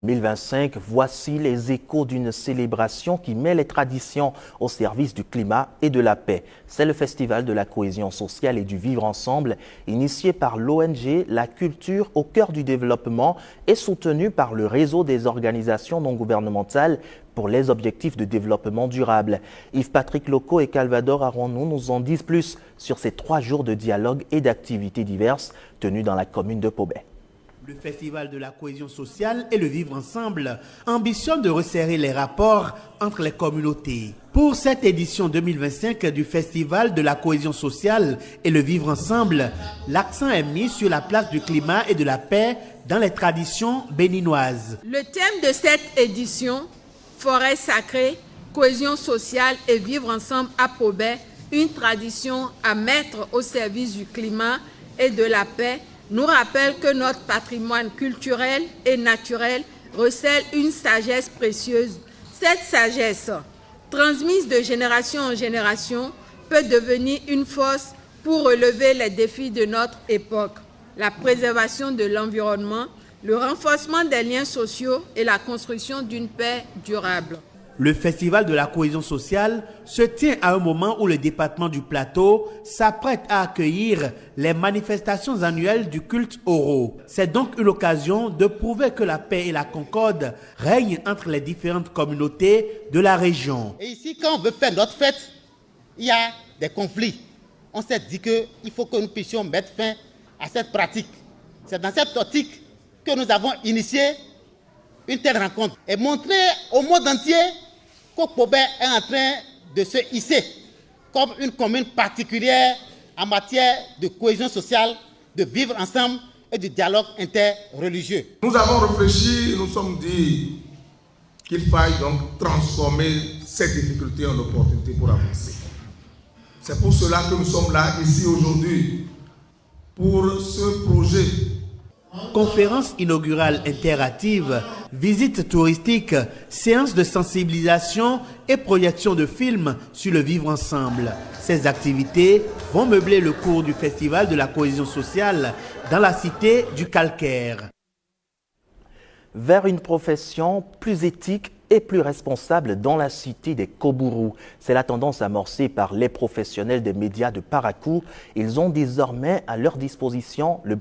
2025, voici les échos d'une célébration qui met les traditions au service du climat et de la paix. C'est le Festival de la cohésion sociale et du vivre ensemble, initié par l'ONG La Culture au cœur du développement et soutenu par le réseau des organisations non gouvernementales pour les objectifs de développement durable. Yves-Patrick Loco et Calvador Aronou nous en disent plus sur ces 3 jours de dialogue et d'activités diverses tenus dans la commune de Pobet. Le Festival de la cohésion sociale et le vivre ensemble ambitionne de resserrer les rapports entre les communautés. Pour cette édition 2025 du Festival de la cohésion sociale et le vivre ensemble, l'accent est mis sur la place du climat et de la paix dans les traditions béninoises. Le thème de cette édition, forêt sacrée, cohésion sociale et vivre ensemble à Pobet, une tradition à mettre au service du climat et de la paix, nous rappelle que notre patrimoine culturel et naturel recèle une sagesse précieuse. Cette sagesse, transmise de génération en génération, peut devenir une force pour relever les défis de notre époque. La préservation de l'environnement, le renforcement des liens sociaux et la construction d'une paix durable. Le Festival de la cohésion sociale se tient à un moment où le département du Plateau s'apprête à accueillir les manifestations annuelles du culte Oro. C'est donc une occasion de prouver que la paix et la concorde règnent entre les différentes communautés de la région. Et ici, quand on veut faire notre fête, il y a des conflits. On s'est dit qu'il faut que nous puissions mettre fin à cette pratique. C'est dans cette optique que nous avons initié une telle rencontre et montrer au monde entier que Pobet est en train de se hisser comme une commune particulière en matière de cohésion sociale, de vivre ensemble et de dialogue interreligieux. Nous avons réfléchi et nous sommes dit qu'il faille donc transformer ces difficultés en opportunités pour avancer. C'est pour cela que nous sommes là, ici aujourd'hui, pour ce projet. Conférence inaugurale interactive, visite touristique, séance de sensibilisation et projection de films sur le vivre ensemble. Ces activités vont meubler le cours du Festival de la cohésion sociale dans la cité du Calcaire. Vers une profession plus éthique et plus responsable dans la cité des Kobourou. C'est la tendance amorcée par les professionnels des médias de Parakou. Ils ont désormais à leur disposition le